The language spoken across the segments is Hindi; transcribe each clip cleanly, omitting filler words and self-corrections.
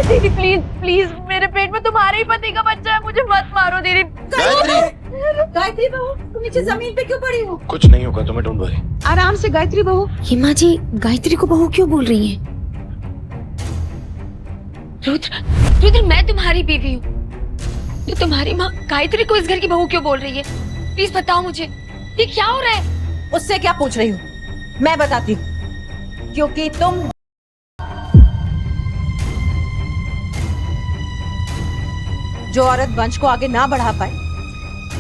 दीदी प्लीज प्लीज, मेरे पेट में तुम्हारे ही पति का बच्चा है, मुझे मत मारो दीदी। गायत्री बहू, तुम नीचे जमीन पे क्यों पड़ी हो? कुछ नहीं होगा, तुम्हें डोंट वरी। आराम से गायत्री बहू। हिमा जी गायत्री को बहू क्यों बोल रही हैं? रुद्र, रुद्र मैं तुम्हारी बीवी हूँ, तो तुम्हारी माँ गायत्री को इस घर की बहू क्यों बोल रही है? प्लीज बताओ मुझे, ये क्या हो रहा है? उससे क्या पूछ रही हूँ, मैं बताती हूँ। क्योंकि तुम जो औरत वंश को आगे ना बढ़ा पाए,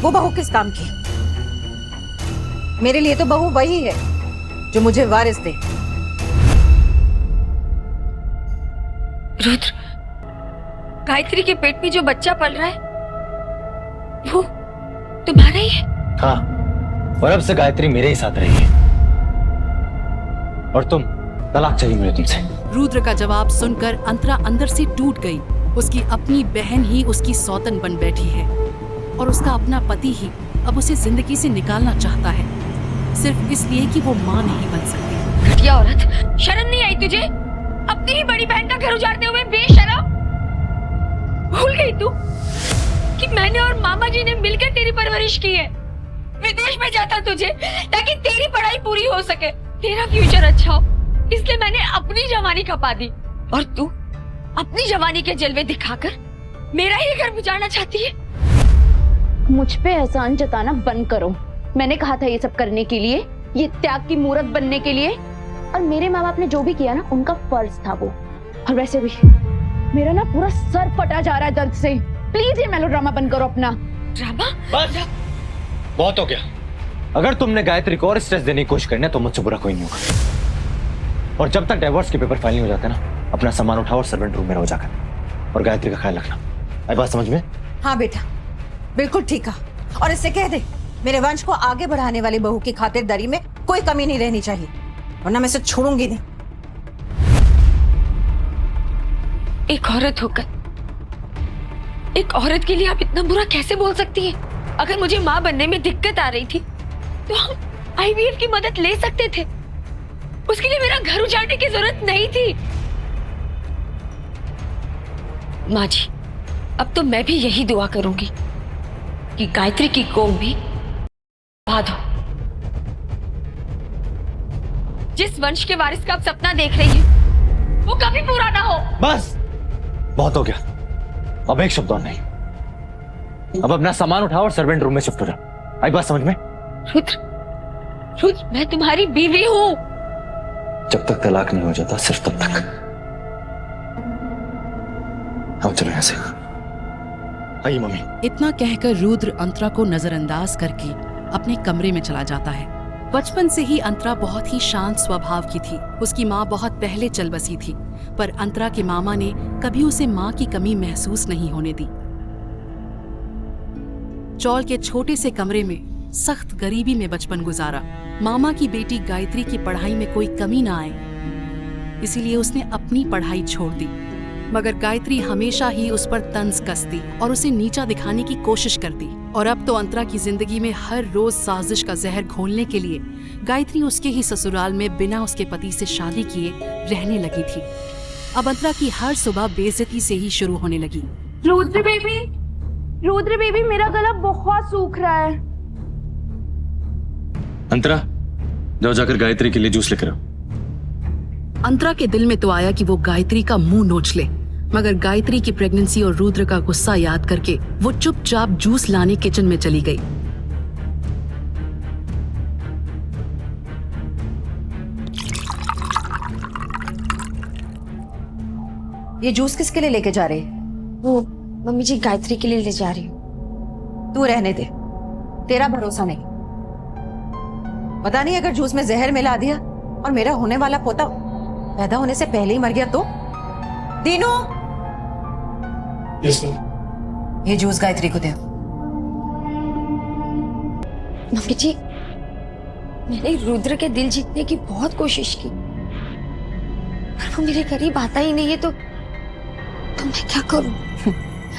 वो बहू किस काम की? मेरे लिए तो बहू वही है जो मुझे वारिस दे। रुद्र, गायत्री के पेट में जो बच्चा पल रहा है वो तुम्हारा ही है? हाँ, और अब से गायत्री मेरे ही साथ रहेगी। और तुम, तलाक चाहिए मुझे तुमसे। रुद्र का जवाब सुनकर अंतरा अंदर से टूट गई। उसकी अपनी बहन ही उसकी सौतन बन बैठी है और उसका अपना पति ही अब उसे जिंदगी से निकालना चाहता है, सिर्फ इसलिए कि वो माँ नहीं बन सकती। घटिया औरत, शर्म नहीं आई तुझे? अपनी ही बड़ी बहन का घर उजाड़ते हुए बेशर्म। भूल गई तू कि मैंने और मामा जी ने मिलकर तेरी परवरिश की है। विदेश में जाता तुझे ताकि तेरी पढ़ाई पूरी हो सके, तेरा फ्यूचर अच्छा हो, इसलिए मैंने अपनी जवानी खपा दी। और तू अपनी जवानी के जलवे दिखाकर मेरा ही घर उजाड़ना चाहती है। मुझ पे एहसान जताना बंद करो। मैंने कहा था ये सब करने के लिए, ये त्याग की मूरत बनने के लिए, और मेरे माँ बाप ने जो भी किया ना उनका फर्ज था वो। और वैसे भी मेरा ना पूरा सर फटा जा रहा है दर्द से। प्लीज ये मेलोड्रामा बंद करो अपना। ड्रामा? बस बहुत हो गया। अगर तुमने गायत्री को और स्ट्रेस देने की कोशिश करनी है तो मुझसे बुरा कोई नहीं होगा। और जब तक डिवोर्स के पेपर फाइल नहीं हो जाते ना, अपना सामान उठाओ और सर्वेंट रूम में रहो जाकर, और गायत्री का ख्याल रखना। आई बात समझ में? हाँ बेटा, बिल्कुल ठीक है। और इससे कह दे, मेरे वंश को आगे बढ़ाने वाली बहू की खातिरदारी में कोई कमी नहीं रहनी चाहिए, वरना मैं इसे छोड़ूंगी नहीं। एक औरत होकर एक औरत के लिए आप इतना बुरा कैसे बोल सकती है? अगर मुझे माँ बनने में दिक्कत आ रही थी तो हम आईवीएफ की मदद ले सकते थे, उसके लिए मेरा घर उजाड़ने की जरूरत नहीं थी। माँ जी, अब तो मैं भी यही दुआ करूंगी कि गायत्री की कोख भी आबाद हो। जिस वंश के वारिस का आप सपना देख रही हैं, वो कभी पूरा ना हो। बस बहुत हो गया, अब एक शब्द और नहीं। अब अपना सामान उठाओ और सर्वेंट रूम में शिफ्ट हो जाओ। आई बात समझ में? रुद्र, रुद्र मैं तुम्हारी बीवी हूं। जब तक तलाक नहीं हो जाता सिर्फ तब तक। आओ चलो यहाँ से। आइए मम्मी। इतना कहकर रुद्र अंतरा को नजरअंदाज करके अपने कमरे में चला जाता है। बचपन से ही अंतरा बहुत ही शांत स्वभाव की थी। उसकी माँ बहुत पहले चल बसी थी, पर अंतरा के मामा ने कभी उसे माँ की कमी महसूस नहीं होने दी। चौल के छोटे से कमरे में सख्त गरीबी में बचपन गुजारा। मामा की बेटी गायत्री की पढ़ाई में कोई कमी ना आए, इसीलिए उसने अपनी पढ़ाई छोड़ दी। मगर गायत्री हमेशा ही उस पर तंज कसती और उसे नीचा दिखाने की कोशिश करती। और अब तो अंतरा की जिंदगी में हर रोज साजिश का जहर घोलने के लिए गायत्री उसके ही ससुराल में बिना उसके पति से शादी किए रहने लगी थी। अब अंतरा की हर सुबह बेइज्जती से ही शुरू होने लगी। रुद्र बेबी मेरा गला बहुत सूख रहा है। अंतरा, जाओ जाकर गायत्री के लिए जूस लेकर आओ। अंतरा के दिल में तो आया कि वो गायत्री का मुंह नोच ले, मगर गायत्री की प्रेगनेंसी और रुद्र का गुस्सा याद करके वो चुपचाप जूस लाने किचन में चली गई। ये जूस किसके लिए लेके जा रहे? वो मम्मी जी गायत्री के लिए ले जा रही हूँ। तू रहने दे, तेरा भरोसा नहीं। पता नहीं अगर जूस में जहर मिला दिया और मेरा होने वाला पोता पैदा होने से पहले ही मर गया तो? दीनू, ये जूस गायत्री को दे। मम्मी जी, मैंने रुद्र के दिल जीतने की बहुत कोशिश की, पर वो मेरे करीब आता ही नहीं है, तो मैं क्या करूं?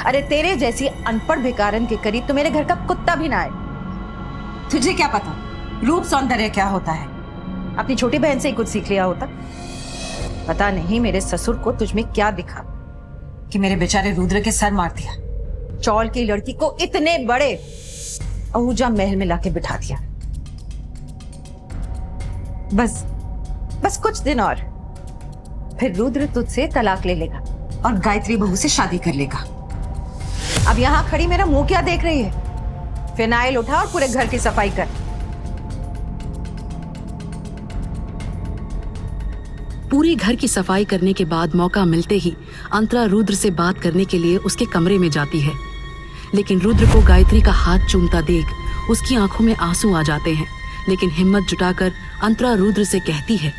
अरे तेरे जैसी अनपढ़ भिकारन के करीब तो मेरे घर का कुत्ता भी ना आए। तुझे क्या पता रूप सौंदर्य क्या होता है? अपनी छोटी बहन से ही कुछ सीख लिया होता। पता नहीं मेरे ससुर को तुझ में क्या दिखा, कि मेरे बेचारे रुद्र के सर मार दिया, चौल की लड़की को इतने बड़े आहूजा महल में लाके बिठा दिया। बस कुछ दिन और, फिर रुद्र तुझसे तलाक ले लेगा और गायत्री बहू से शादी कर लेगा। अब यहां खड़ी मेरा मुंह क्या देख रही है? फिनाइल उठा और पूरे घर की सफाई कर। पूरे घर की सफाई करने के बाद मौका मिलते ही अंतरा रुद्र से बात करने के लिए उसके कमरे में जाती है, लेकिन रुद्र को गायत्री का हाथ चूमता देख उसकी आंखों में आंसू आ जाते हैं। लेकिन हिम्मत जुटाकर अंतरा रुद्र से कहती है,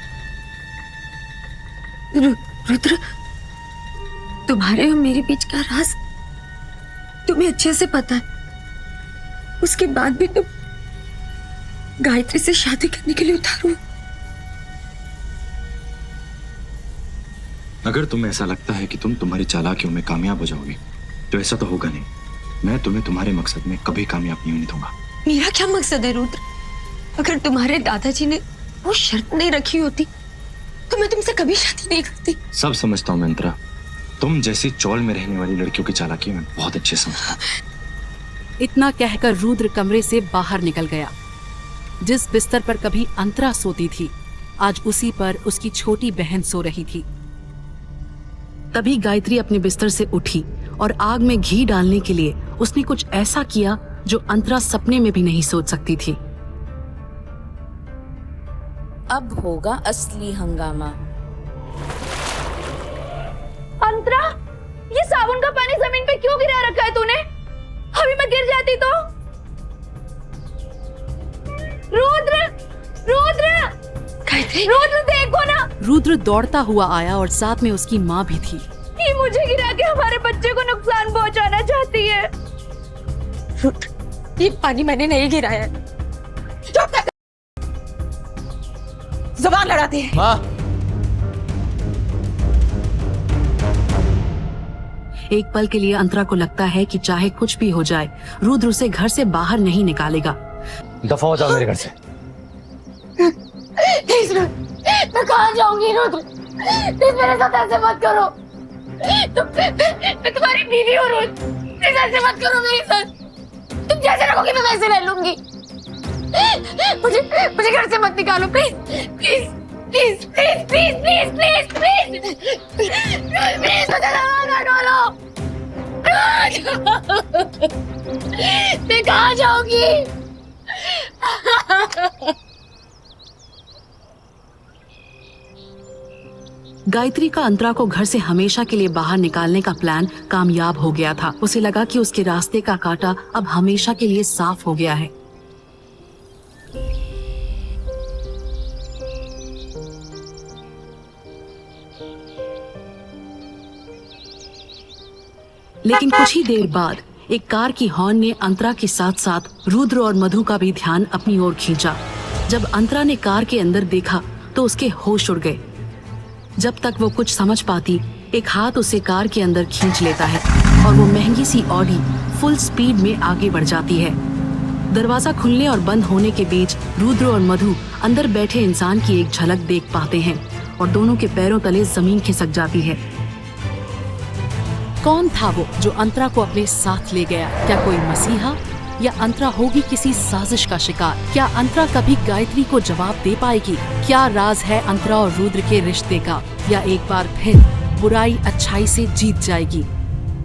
रुद्र, तुम्हारे और मेरे बीच का राज तुम्हें अच्छे से पता है, उसके बाद भी तुम गायत्री से शादी करने के लिए उतारू। अगर तुम्हें ऐसा लगता है कि तुम तुम्हारी चालाकियों में कामयाब हो जाओगे तो ऐसा तो होगा नहीं। मैं तुम्हें तुम्हारे मकसद में कभी कामयाब नहीं होने दूंगा। मेरा क्या मकसद है रुद्र? अगर तुम्हारे दादाजी ने वो शर्त नहीं रखी होती तो मैं तुमसे कभी शादी नहीं करती। सब समझता हूँ मैं अंतरा, तुम जैसी चौल में रहने वाली लड़कियों की चालाकी मैं बहुत अच्छे समझता हूँ। इतना कहकर रुद्र कमरे से बाहर निकल गया। जिस बिस्तर पर कभी अंतरा सोती थी, आज उसी पर उसकी छोटी बहन सो रही थी। तभी गायत्री अपने बिस्तर से उठी और आग में घी डालने के लिए उसने कुछ ऐसा किया जो अंतरा सपने में भी नहीं सोच सकती थी। अब होगा असली हंगामा। अंतरा, ये साबुन का पानी जमीन पे क्यों गिरा रखा है तूने? अभी मैं गिर जाती तो। रुद्र, रुद्र, गायत्री, रुद्र देखो ना। रुद्र दौड़ता हुआ आया और साथ में उसकी माँ भी थी। ये मुझे गिरा के हमारे बच्चे को नुकसान पहुंचाना चाहती है। रुद्र, ये पानी मैंने नहीं गिराया है। जुबान लड़ाती है। माँ, एक पल के लिए अंतरा को लगता है कि चाहे कुछ भी हो जाए रुद्र उसे घर से बाहर नहीं निकालेगा। दफा हो जाओ मेरे घर से। प्लीज रुद्र, मैं कहाँ जाऊंगी रुद्र? प्लीज मेरे साथ ऐसे मत करो। मैं तुम्हारी बीवी हूँ रुद्र, प्लीज ऐसे मत करो मेरे साथ। तुम जैसे रखोगी मैं वैसे रह लूंगी। मुझे घर से मत निकालो please, please, please, please, please, please, please, please, please, मुझे ना डालो। मैं कहाँ जाऊंगी? गायत्री का अंतरा को घर से हमेशा के लिए बाहर निकालने का प्लान कामयाब हो गया था। उसे लगा कि उसके रास्ते का कांटा अब हमेशा के लिए साफ हो गया है। लेकिन कुछ ही देर बाद एक कार की हॉर्न ने अंतरा के साथ साथ रुद्र और मधु का भी ध्यान अपनी ओर खींचा। जब अंतरा ने कार के अंदर देखा तो उसके होश उड़ गए। जब तक वो कुछ समझ पाती, एक हाथ उसे कार के अंदर खींच लेता है और वो महंगी सी ऑडी फुल स्पीड में आगे बढ़ जाती है। दरवाजा खुलने और बंद होने के बीच रुद्र और मधु अंदर बैठे इंसान की एक झलक देख पाते हैं और दोनों के पैरों तले जमीन खिसक जाती है। कौन था वो जो अंतरा को अपने साथ ले गया? क्या कोई मसीहा या अंतरा होगी किसी साजिश का शिकार? क्या अंतरा कभी गायत्री को जवाब दे पाएगी? क्या राज है अंतरा और रुद्र के रिश्ते का? या एक बार फिर बुराई अच्छाई से जीत जाएगी?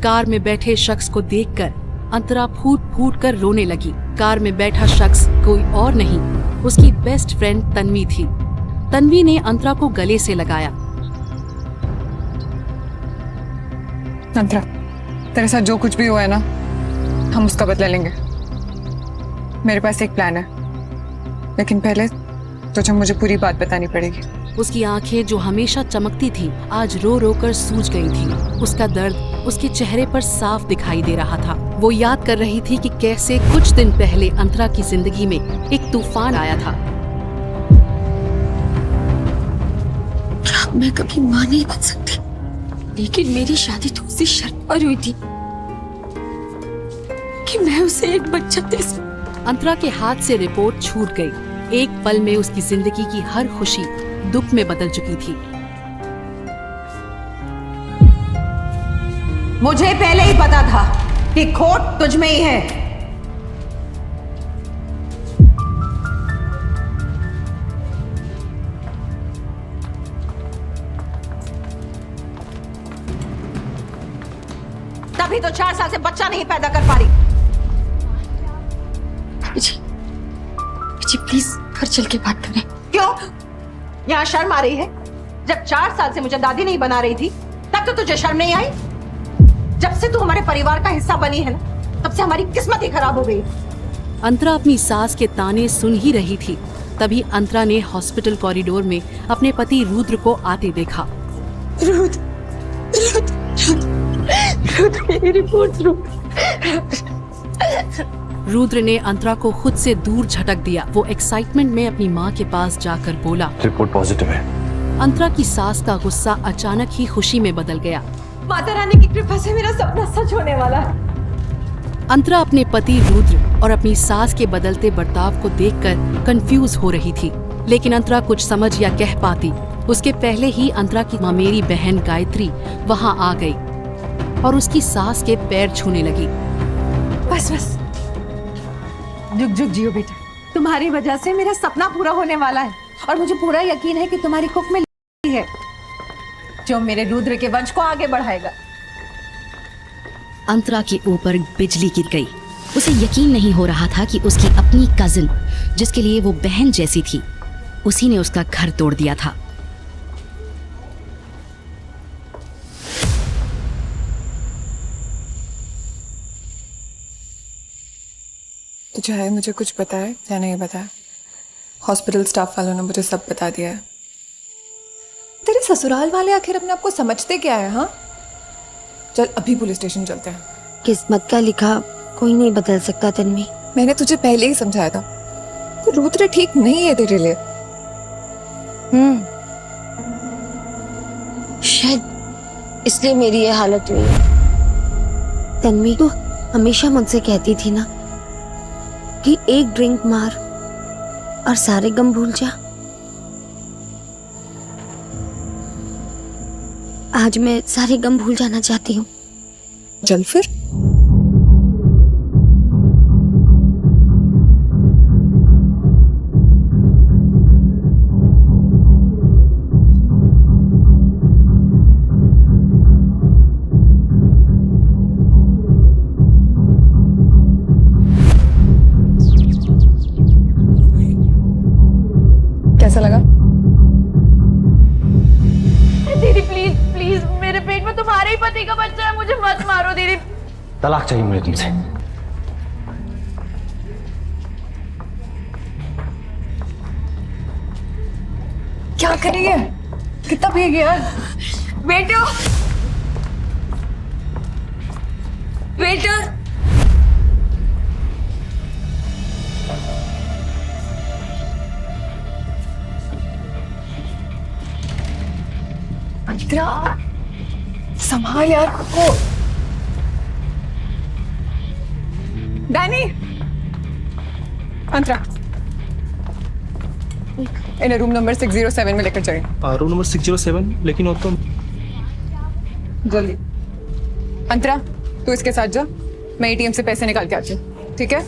कार में बैठे शख्स को देखकर अंतरा फूट फूट कर रोने लगी। कार में बैठा शख्स कोई और नहीं, उसकी बेस्ट फ्रेंड तन्वी थी। तन्वी ने अंतरा को गले से लगाया। अंतरा, तेरे साथ जो कुछ भी हुआ है ना, हम उसका बदला लेंगे। मेरे पास एक प्लान है, लेकिन पहले तुझे मुझे पूरी बात बतानी पड़ेगी। उसकी आंखें जो हमेशा चमकती थी आज रो रो कर सूज गई थी। उसका दर्द उसके चेहरे पर साफ दिखाई दे रहा था। वो याद कर रही थी कि कैसे कुछ दिन पहले अंतरा की जिंदगी में एक तूफान आया था। मैं कभी मां नहीं बन सकती, लेकिन मेरी शादी तो उसी शर्त पर हुई थी कि मैं उसे एक बच्चा दे सकूं। अंतरा के हाथ से रिपोर्ट छूट गई। एक पल में उसकी जिंदगी की हर खुशी दुख में बदल चुकी थी। मुझे पहले ही पता था कि खोट तुझ में ही है। तभी तो 4 साल से बच्चा नहीं पैदा कर पा रही। जी प्लीज घर चल के बात करें। क्यों? यहाँ शर्म आ रही है? जब 4 साल से मुझे दादी नहीं बना रही थी तब तो तुझे शर्म नहीं आई? जब से तू हमारे परिवार का हिस्सा बनी है ना, तब से हमारी किस्मत ही खराब हो गई। अंतरा अपनी सास के ताने सुन ही रही थी, तभी अंतरा ने हॉस्पिटल कॉरिडोर में अपने पति रुद्र को आते देखा। रुद्र ने अंतरा को खुद से दूर झटक दिया। वो एक्साइटमेंट में अपनी माँ के पास जाकर बोला, रिपोर्ट पॉजिटिव है। अंतरा की सास का गुस्सा अचानक ही खुशी में बदल गया। माता रानी की कृपा से मेरा सपना सच होने वाला है। अंतरा अपने पति रुद्र और अपनी सास के बदलते बर्ताव को देखकर कंफ्यूज हो रही थी, लेकिन अंतरा कुछ समझ या कह पाती उसके पहले ही अंतरा की ममेरी बहन गायत्री वहां आ गई और उसकी सास के पैर छूने लगी। बस बस, जुग जुग जियो बेटा। तुम्हारी वजह से मेरा सपना पूरा होने वाला है और मुझे पूरा यकीन है कि तुम्हारी कुख में है जो मेरे रुद्र के वंश को आगे बढ़ाएगा। अंतरा के ऊपर बिजली गिर गई। उसे यकीन नहीं हो रहा था कि उसकी अपनी कजिन, जिसके लिए वो बहन जैसी थी, उसी ने उसका घर तोड़ दिया था। तो चाहे मुझे कुछ पता है या नहीं पता है, हॉस्पिटल स्टाफ वालों ने मुझे सब बता दिया है। तेरे ससुराल वाले आखिर अपने आप को समझते क्या है? हाँ, चल अभी पुलिस स्टेशन चलते हैं। किस्मत का लिखा कोई नहीं बदल सकता तन्वी। मैंने तुझे पहले ही समझाया था, तो रुद्र ठीक नहीं है तेरे लिए। शायद इसलिए मेरी ये हालत हुई है। तन्वी, तू हमेशा मुझसे कहती थी ना कि एक ड्रिंक मार और सारे गम भूल जा। आज मैं सारे गम भूल जाना चाहती हूँ। चल फिर। कैसा लगा? दीदी प्लीज प्लीज, मेरे पेट में तुम्हारे ही पति का बच्चा है, मुझे मत मारो दीदी। तलाक चाहिए मुझे तुमसे। क्या कर रही है? कितना पी गया? बेटो बेटा, अंतरा, संभाल यार खुद को। डैनी, अंतरा, इन्हें रूम नंबर 607 में लेकर जाइए। रूम नंबर 607, लेकिन वो तो जल्दी। अंतरा, तू इसके साथ जा, मैं एटीएम से पैसे निकाल के आती हूँ, ठीक है?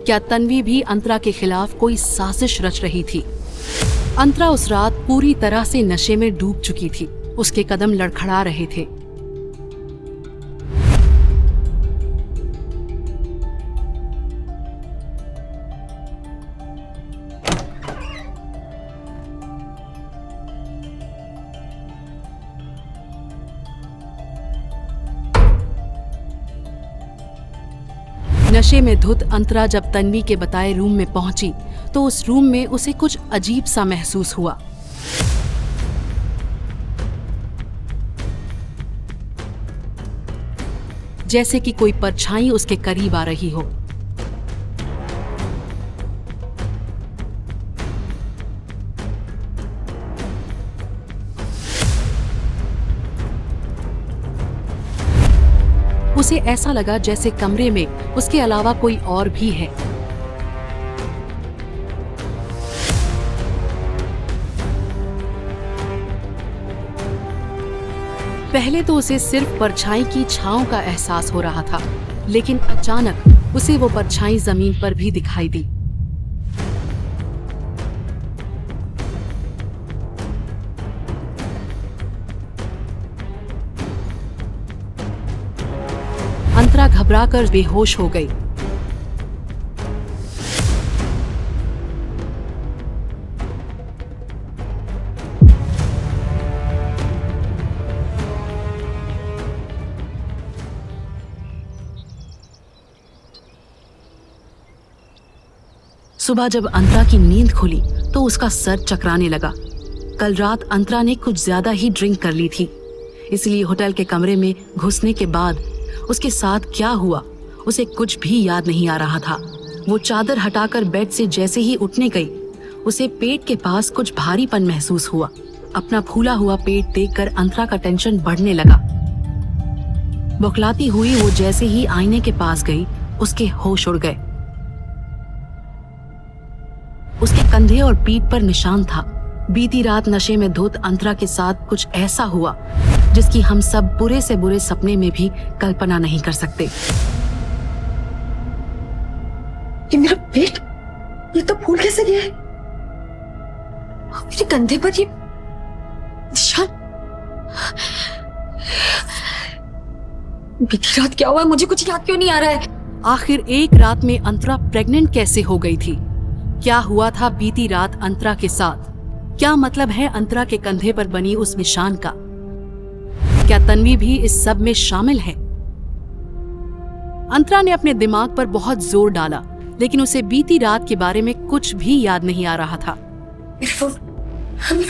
क्या तन्वी भी अंतरा के खिलाफ कोई साजिश रच रही थी? अंतरा उस रात पूरी तरह से नशे में डूब चुकी थी। उसके कदम लड़खड़ा रहे थे। नशे में धुत अंतरा जब तन्वी के बताए रूम में पहुंची तो उस रूम में उसे कुछ अजीब सा महसूस हुआ। जैसे कि कोई परछाई उसके करीब आ रही हो। उसे ऐसा लगा जैसे कमरे में उसके अलावा कोई और भी है। पहले तो उसे सिर्फ परछाई की छांव का एहसास हो रहा था, लेकिन अचानक उसे वो परछाई जमीन पर भी दिखाई दी। अंतरा घबराकर बेहोश हो गई। सुबह जब अंतरा की नींद खुली तो उसका सर चकराने लगा। कल रात अंतरा ने कुछ ज्यादा ही ड्रिंक कर ली थी, इसलिए होटल के कमरे में घुसने के बाद उसके साथ क्या हुआ उसे कुछ भी याद नहीं आ रहा था। वो चादर हटाकर बेड से जैसे ही उठने गई, उसे पेट के पास कुछ भारीपन महसूस हुआ। अपना फूला हुआ पेट देखकर अंतरा का टेंशन बढ़ने लगा। बौखलाती हुई वो जैसे ही आईने के पास गई, उसके होश उड़ गए। उसके कंधे और पीठ पर निशान था। बीती रात नशे में धुत अंतरा के साथ कुछ ऐसा हुआ जिसकी हम सब बुरे से बुरे सपने में भी कल्पना नहीं कर सकते। ये मेरा पेट, ये तो फूल कैसे गया है? मेरे कंधे पर ये निशान। बीती रात क्या हुआ? मुझे कुछ याद क्यों नहीं आ रहा है? आखिर एक रात में अंतरा प्रेग्नेंट कैसे हो गई थी? क्या हुआ था बीती रात अंतरा के साथ? क्या मतलब है अंतरा के कंधे पर बनी उस निशान का? क्या तन्वी भी इस सब में शामिल है? अंतरा ने अपने दिमाग पर बहुत जोर डाला, लेकिन उसे बीती रात के बारे में कुछ भी याद नहीं आ रहा था। मेरा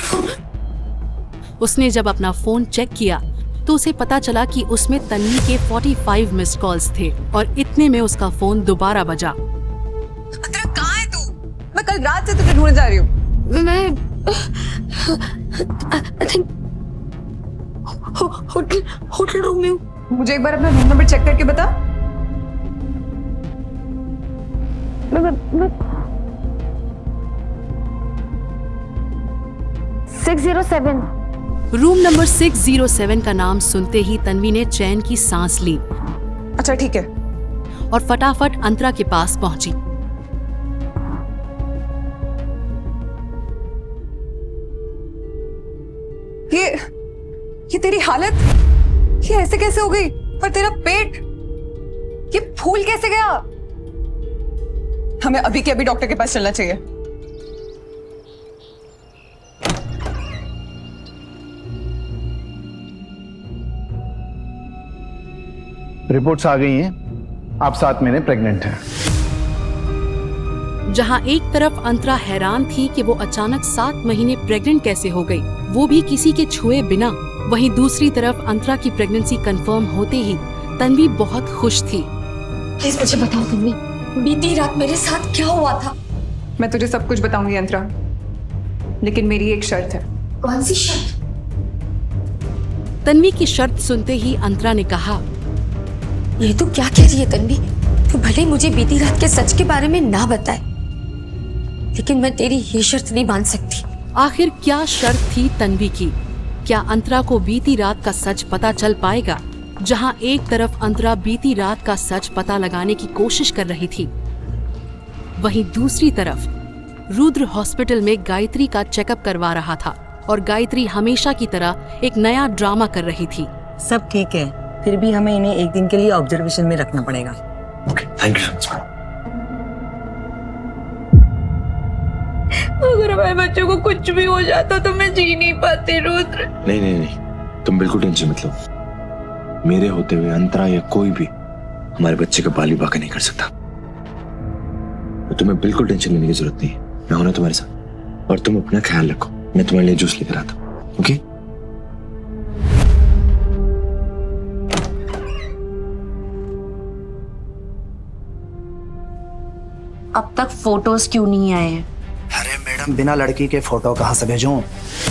फोन। उसने जब अपना फोन चेक किया तो उसे पता चला कि उसमें तन्वी के 45 मिस्ड कॉल्स थे और इतने में उसका फोन दोबारा बजा। अंतरा कहाँ है तू? मैं कल रात से तुझे ढूंढने जा रही हूँ। मैं I think होटल रूम में हूँ। मुझे एक बार अपना रूम नंबर चेक करके बता। मैं 607। रूम नंबर 607 का नाम सुनते ही तन्वी ने चैन की सांस ली अच्छा ठीक है। और फटाफट अंतरा के पास पहुंची। ये तेरी हालत, ये ऐसे कैसे हो गई? और तेरा पेट, ये फूल कैसे गया? हमें अभी के अभी डॉक्टर के पास चलना चाहिए। रिपोर्ट्स आ गई हैं, आप 7 महीने प्रेग्नेंट हैं। जहां एक तरफ अंतरा हैरान थी कि वो अचानक 7 महीने प्रेग्नेंट कैसे हो गई, वो भी किसी के छुए बिना, वहीं दूसरी तरफ अंतरा की प्रेगनेंसी कंफर्म होते ही तन्वी बहुत खुश थी। प्लीज मुझे बताओ तन्वी, बीती रात मेरे साथ क्या हुआ था? मैं तुझे सब कुछ बताऊंगी अंतरा, लेकिन मेरी एक शर्त है। कौन सी शर्त? तन्वी की शर्त सुनते ही अंतरा ने कहा, ये तू क्या कह रही है तन्वी? तू भले मुझे बीती रात के सच के बारे में ना बताए, लेकिन मैं तेरी ये शर्त नहीं मान सकती। आखिर क्या शर्त थी तन्वी की? क्या अंतरा को बीती रात का सच पता चल पाएगा? जहां एक तरफ अंतरा बीती रात का सच पता लगाने की कोशिश कर रही थी, वहीं दूसरी तरफ रुद्र हॉस्पिटल में गायत्री का चेकअप करवा रहा था और गायत्री हमेशा की तरह एक नया ड्रामा कर रही थी। सब ठीक है, फिर भी हमें इन्हें एक दिन के लिए ऑब्जर्वेशन में रखना पड़ेगा। Okay, thank you so much. अगर हमारे बच्चों को कुछ भी हो जाता तो मैं जी नहीं पाती रुद्र। नहीं नहीं नहीं, तुम बिल्कुल टेंशन मत लो। मेरे होते हुए अंतरा या कोई भी हमारे बच्चे का बाली बाका नहीं कर सकता। तो तुम्हें बिल्कुल टेंशन लेने की जरूरत नहीं है, मैं हूं ना तुम्हारे साथ। और तुम अपना ख्याल रखो, मैं तुम्हारे लिए जूस लेकर आता हूं। ओके? अब तक फोटोज क्यों नहीं आए हैं? अरे मैडम, बिना लड़की के फोटो कहाँ से भेजूं?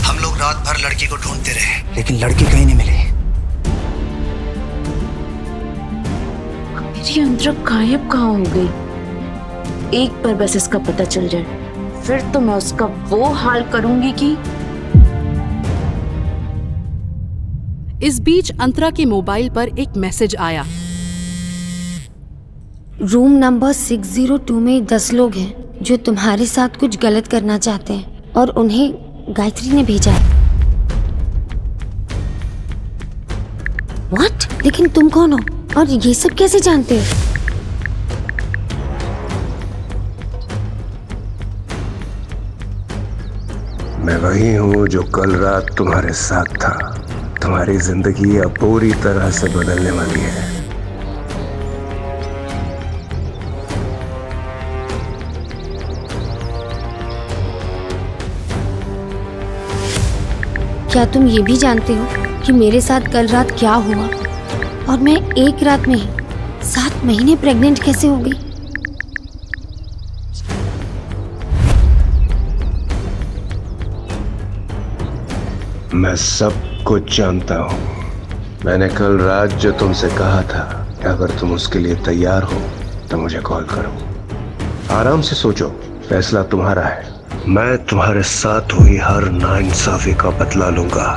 हम लोग रात भर लड़की को ढूंढते रहे, लेकिन लड़की कहीं नहीं मिली। मेरी अंतरा गायब कहाँ हो गई? एक बार बस इसका पता चल जाए, फिर तो मैं उसका वो हाल करूंगी कि इस बीच अंतरा के मोबाइल पर एक मैसेज आया। रूम नंबर 602 में 10 लोग हैं जो तुम्हारे साथ कुछ गलत करना चाहते हैं और उन्हें गायत्री ने भेजा है। What? लेकिन तुम कौन हो और ये सब कैसे जानते हो? मैं वही हूँ जो कल रात तुम्हारे साथ था। तुम्हारी जिंदगी अब पूरी तरह से बदलने वाली है। क्या तुम ये भी जानते हो कि मेरे साथ कल रात क्या हुआ और मैं एक रात में ही 7 महीने प्रेग्नेंट कैसे हो गई? मैं सब कुछ जानता हूँ। मैंने कल रात जो तुमसे कहा था कि अगर तुम उसके लिए तैयार हो तो मुझे कॉल करो। आराम से सोचो, फैसला तुम्हारा है। मैं तुम्हारे साथ हुई हर नाइंसाफी का बदला लूंगा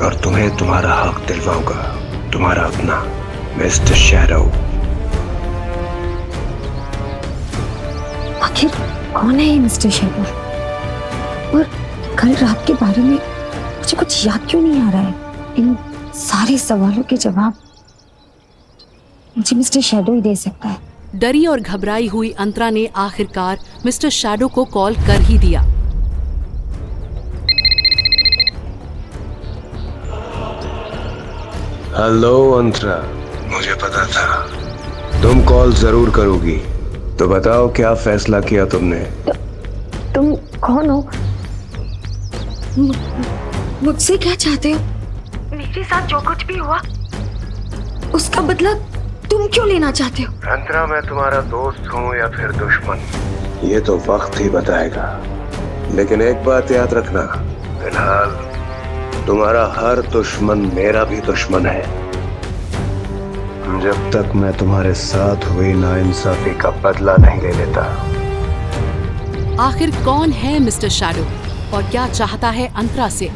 और तुम्हें तुम्हारा हक दिलवाऊंगा। तुम्हारा अपना मिस्टर शैडो। आखिर कौन है ये मिस्टर शैडो? और कल रात के बारे में मुझे कुछ याद क्यों नहीं आ रहा है? इन सारे सवालों के जवाब मुझे मिस्टर शैडो ही दे सकता है। डरी और घबराई हुई अंतरा ने आखिरकार मिस्टर शैडो को कॉल कर ही दिया। हेलो अंतरा, मुझे पता था तुम कॉल जरूर करोगी। तो बताओ क्या फैसला किया तुमने? तुम कौन हो? मुझसे क्या चाहते हो? मेरे साथ जो कुछ भी हुआ उसका बदला तुम क्यों लेना चाहते हो? अंतरा, मैं तुम्हारा दोस्त हूँ या फिर दुश्मन, ये तो वक्त ही बताएगा। लेकिन एक बात याद रखना, फिलहाल तुम्हारा हर दुश्मन मेरा भी दुश्मन है। जब तक मैं तुम्हारे साथ हुई नाइंसाफी का बदला नहीं ले लेता। आखिर कौन है मिस्टर शैडो और क्या चाहता है अंतरा से?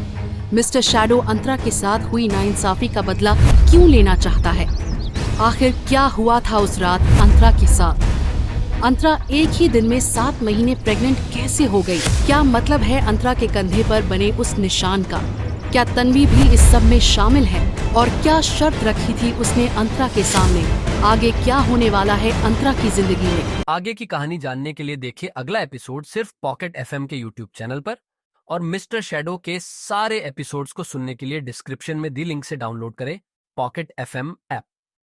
मिस्टर शैडो अंतरा के साथ हुई नाइंसाफी का बदला क्यों लेना चाहता है? आखिर क्या हुआ था उस रात अंतरा के साथ? अंतरा एक ही दिन में 7 महीने प्रेग्नेंट कैसे हो गई? क्या मतलब है अंतरा के कंधे पर बने उस निशान का? क्या तन्वी भी इस सब में शामिल है? और क्या शर्त रखी थी उसने अंतरा के सामने? आगे क्या होने वाला है अंतरा की जिंदगी में? आगे की कहानी जानने के लिए देखिए अगला एपिसोड सिर्फ पॉकेट FM के YouTube चैनल पर, और मिस्टर शैडो के सारे एपिसोड्स को सुनने के लिए डिस्क्रिप्शन में दी लिंक से डाउनलोड करें पॉकेट FM ऐप।